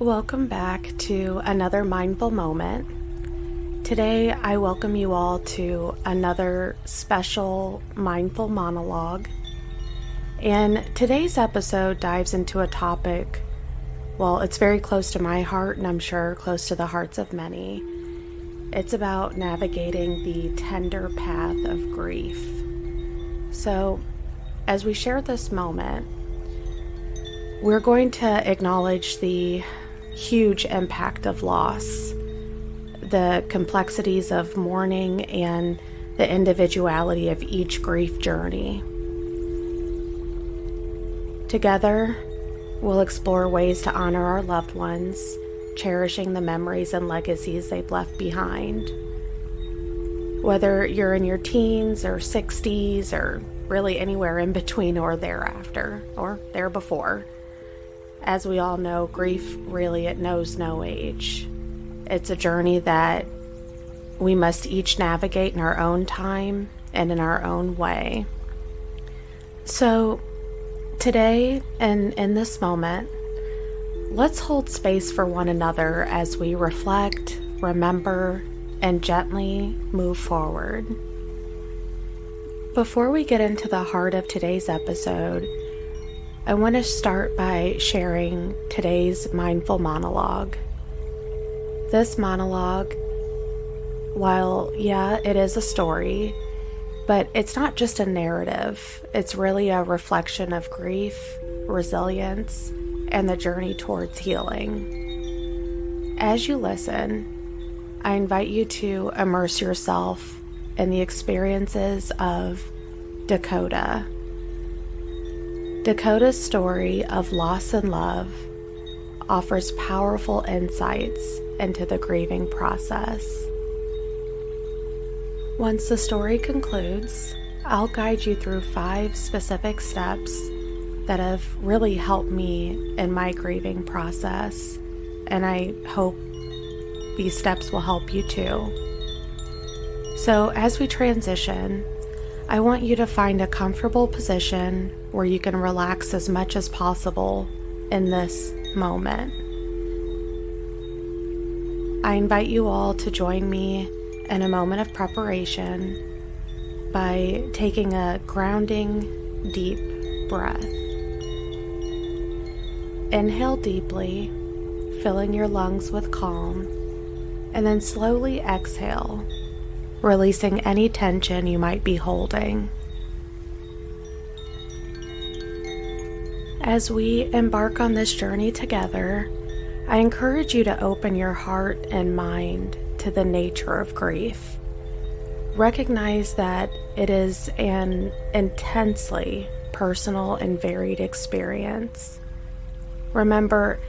Welcome back to another mindful moment. Today, I welcome you all to another special mindful monologue. And today's episode dives into a topic, well, it's very close to my heart and I'm sure close to the hearts of many. It's about navigating the tender path of grief. So, as we share this moment, we're going to acknowledge the huge impact of loss, the complexities of mourning, and the individuality of each grief journey. Together, we'll explore ways to honor our loved ones, cherishing the memories and legacies they've left behind. Whether you're in your teens or 60s or really anywhere in between or thereafter or there before, as we all know, grief really, it knows no age. It's a journey that we must each navigate in our own time and in our own way. So today and in this moment, let's hold space for one another as we reflect, remember, and gently move forward. Before we get into the heart of today's episode, I want to start by sharing today's mindful monologue. This monologue, while, it is a story, but it's not just a narrative. It's really a reflection of grief, resilience, and the journey towards healing. As you listen, I invite you to immerse yourself in the experiences of Dakota. Dakota's story of loss and love offers powerful insights into the grieving process. Once the story concludes, I'll guide you through 5 specific steps that have really helped me in my grieving process, and I hope these steps will help you too. So as we transition, I want you to find a comfortable position where you can relax as much as possible in this moment. I invite you all to join me in a moment of preparation by taking a grounding, deep breath. Inhale deeply, filling your lungs with calm, and then slowly exhale, releasing any tension you might be holding. As we embark on this journey together, I encourage you to open your heart and mind to the nature of grief. Recognize that it is an intensely personal and varied experience. Remember,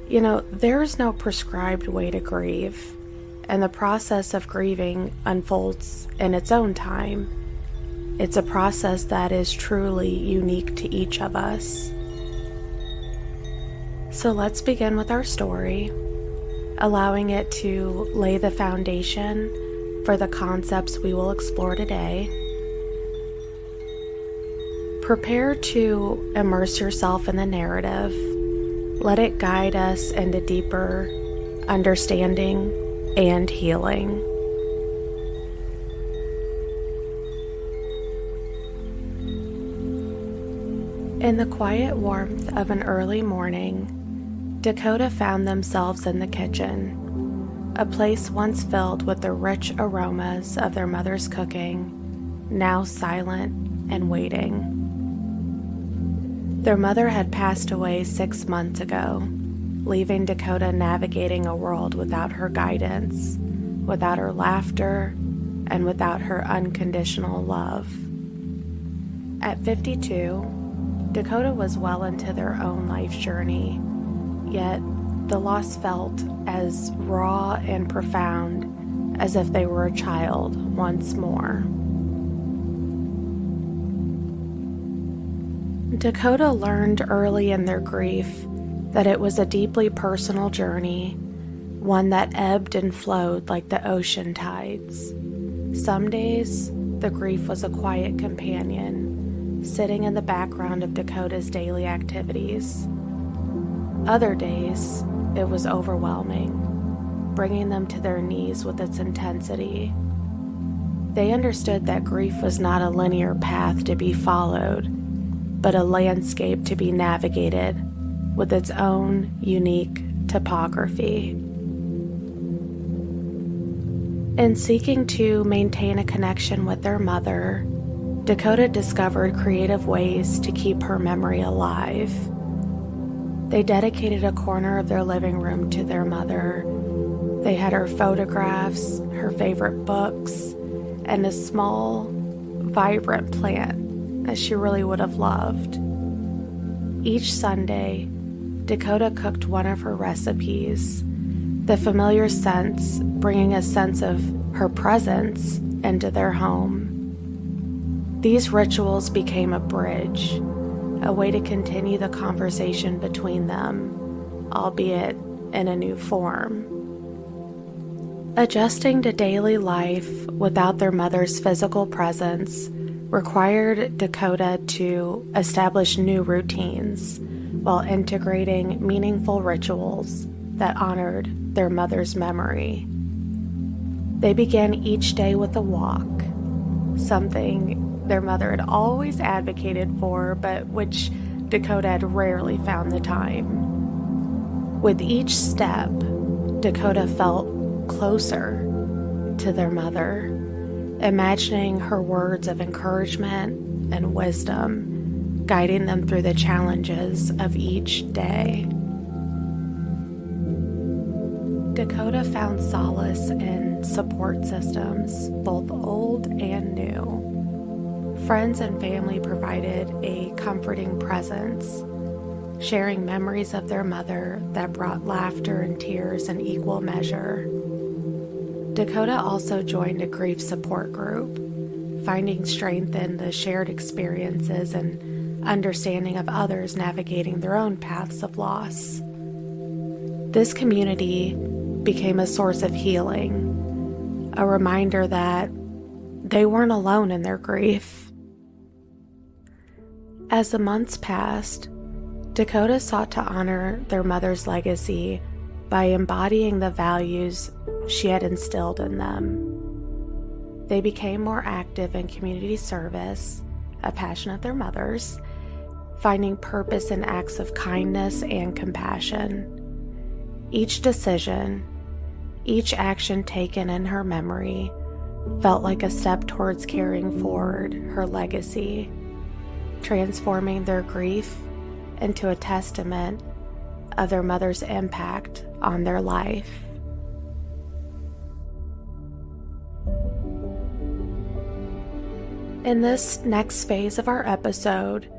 there's no prescribed way to grieve, and the process of grieving unfolds in its own time. It's a process that is truly unique to each of us. So let's begin with our story, allowing it to lay the foundation for the concepts we will explore today. Prepare to immerse yourself in the narrative. Let it guide us into deeper understanding and healing. In the quiet warmth of an early morning, Dakota found themselves in the kitchen, a place once filled with the rich aromas of their mother's cooking, now silent and waiting. Their mother had passed away 6 months ago, leaving Dakota navigating a world without her guidance, without her laughter, and without her unconditional love. At 52, Dakota was well into their own life journey, yet the loss felt as raw and profound as if they were a child once more. Dakota learned early in their grief that it was a deeply personal journey, one that ebbed and flowed like the ocean tides. Some days, the grief was a quiet companion, sitting in the background of Dakota's daily activities. Other days, it was overwhelming, bringing them to their knees with its intensity. They understood that grief was not a linear path to be followed, but a landscape to be navigated with its own unique topography. In seeking to maintain a connection with their mother, Dakota discovered creative ways to keep her memory alive. They dedicated a corner of their living room to their mother. They had her photographs, her favorite books, and a small, vibrant plant that she really would have loved. Each Sunday, Dakota cooked one of her recipes, the familiar scents bringing a sense of her presence into their home. These rituals became a bridge, a way to continue the conversation between them, albeit in a new form. Adjusting to daily life without their mother's physical presence required Dakota to establish new routines while integrating meaningful rituals that honored their mother's memory. They began each day with a walk, something their mother had always advocated for, but which Dakota had rarely found the time. With each step, Dakota felt closer to their mother, imagining her words of encouragement and wisdom, guiding them through the challenges of each day. Dakota found solace in support systems, both old and new. Friends and family provided a comforting presence, sharing memories of their mother that brought laughter and tears in equal measure. Dakota also joined a grief support group, finding strength in the shared experiences and understanding of others navigating their own paths of loss. This community became a source of healing, a reminder that they weren't alone in their grief. As the months passed, Dakota sought to honor their mother's legacy by embodying the values she had instilled in them. They became more active in community service, a passion of their mother's, finding purpose in acts of kindness and compassion. Each decision, each action taken in her memory felt like a step towards carrying forward her legacy, transforming their grief into a testament of their mother's impact on their life. In this next phase of our episode,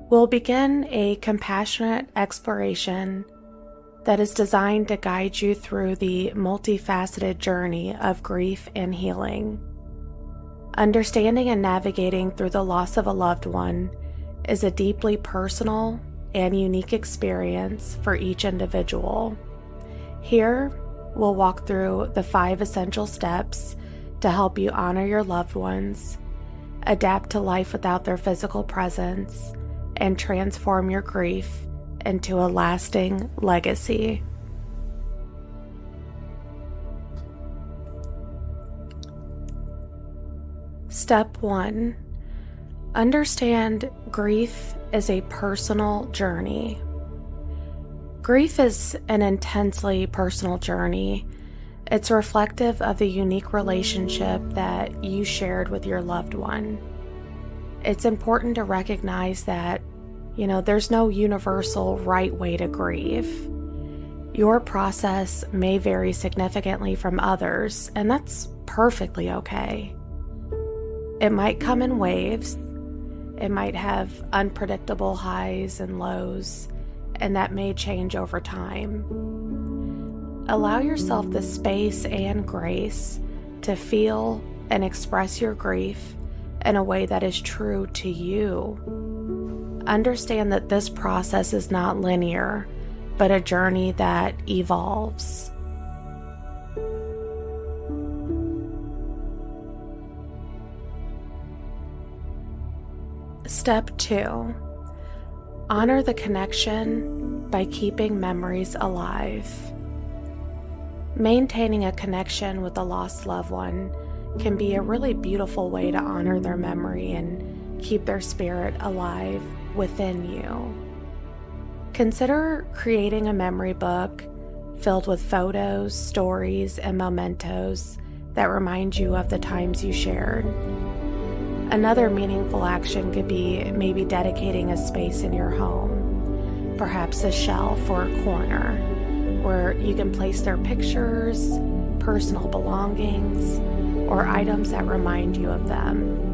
we'll begin a compassionate exploration that is designed to guide you through the multifaceted journey of grief and healing. Understanding and navigating through the loss of a loved one is a deeply personal and unique experience for each individual. Here, we'll walk through the 5 essential steps to help you honor your loved ones, adapt to life without their physical presence, and transform your grief into a lasting legacy. Step 1. Understand grief is a personal journey. Grief is an intensely personal journey. It's reflective of the unique relationship that you shared with your loved one. It's important to recognize that, there's no universal right way to grieve. Your process may vary significantly from others, and that's perfectly okay. It might come in waves. It might have unpredictable highs and lows, and that may change over time. Allow yourself the space and grace to feel and express your grief in a way that is true to you. Understand that this process is not linear, but a journey that evolves. Step 2. Honor the connection by keeping memories alive. Maintaining a connection with a lost loved one can be a really beautiful way to honor their memory and keep their spirit alive within you. Consider creating a memory book filled with photos, stories, and mementos that remind you of the times you shared. Another meaningful action could be maybe dedicating a space in your home, perhaps a shelf or a corner, where you can place their pictures, personal belongings, or items that remind you of them.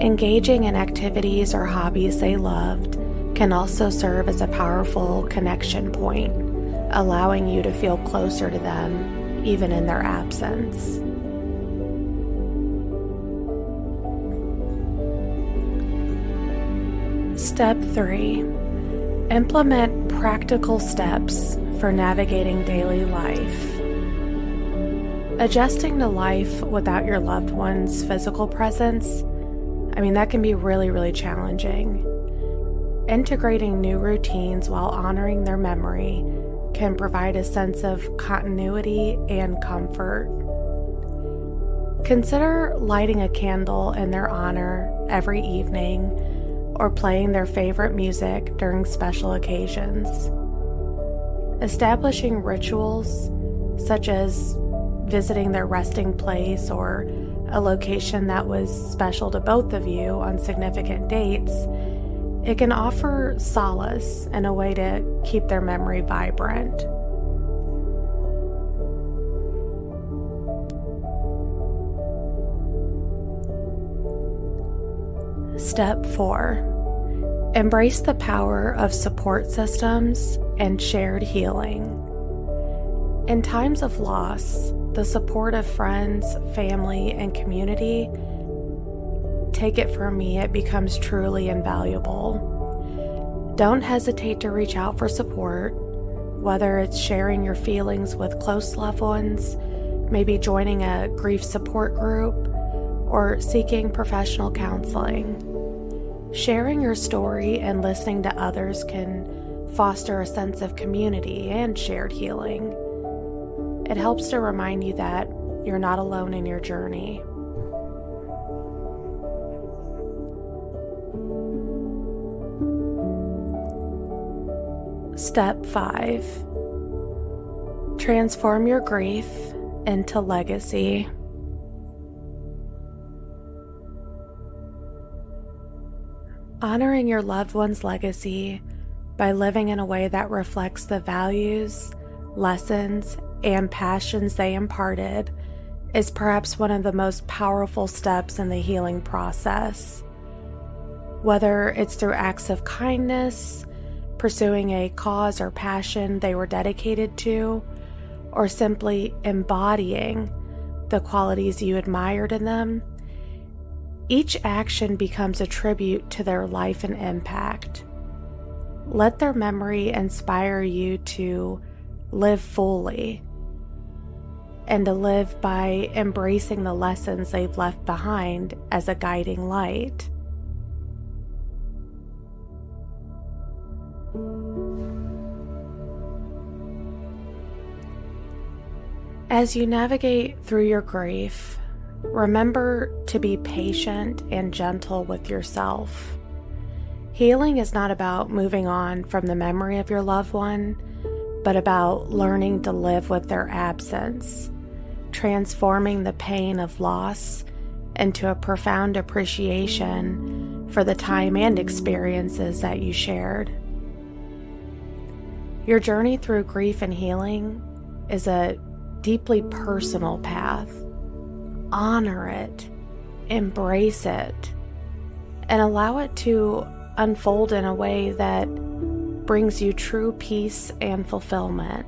Engaging in activities or hobbies they loved can also serve as a powerful connection point, allowing you to feel closer to them even in their absence. Step 3. Implement practical steps for navigating daily life. Adjusting to life without your loved one's physical presence, that can be really, really challenging. Integrating new routines while honoring their memory can provide a sense of continuity and comfort. Consider lighting a candle in their honor every evening or playing their favorite music during special occasions. Establishing rituals such as visiting their resting place or a location that was special to both of you on significant dates, it can offer solace and a way to keep their memory vibrant. Step 4. Embrace the power of support systems and shared healing. In times of loss, the support of friends, family, and community, take it from me, it becomes truly invaluable. Don't hesitate to reach out for support, whether it's sharing your feelings with close loved ones, maybe joining a grief support group, or seeking professional counseling. Sharing your story and listening to others can foster a sense of community and shared healing. It helps to remind you that you're not alone in your journey. Step 5. Transform your grief into legacy. Honoring your loved one's legacy by living in a way that reflects the values, lessons, and passions they imparted is perhaps one of the most powerful steps in the healing process. Whether it's through acts of kindness, pursuing a cause or passion they were dedicated to, or simply embodying the qualities you admired in them, each action becomes a tribute to their life and impact. Let their memory inspire you to live fully and to live by embracing the lessons they've left behind as a guiding light. As you navigate through your grief, remember to be patient and gentle with yourself. Healing is not about moving on from the memory of your loved one, but about learning to live with their absence, transforming the pain of loss into a profound appreciation for the time and experiences that you shared. Your journey through grief and healing is a deeply personal path. Honor it, embrace it, and allow it to unfold in a way that brings you true peace and fulfillment.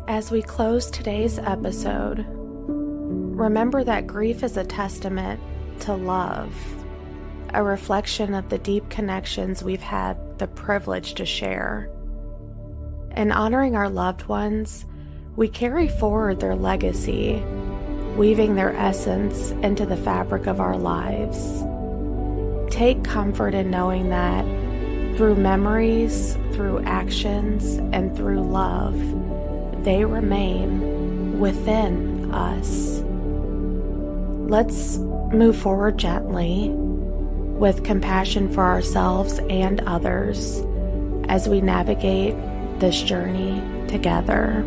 As we close today's episode, remember that grief is a testament to love, a reflection of the deep connections we've had the privilege to share. In honoring our loved ones, we carry forward their legacy, weaving their essence into the fabric of our lives. Take comfort in knowing that through memories, through actions, and through love, they remain within us. Let's move forward gently with compassion for ourselves and others as we navigate this journey together.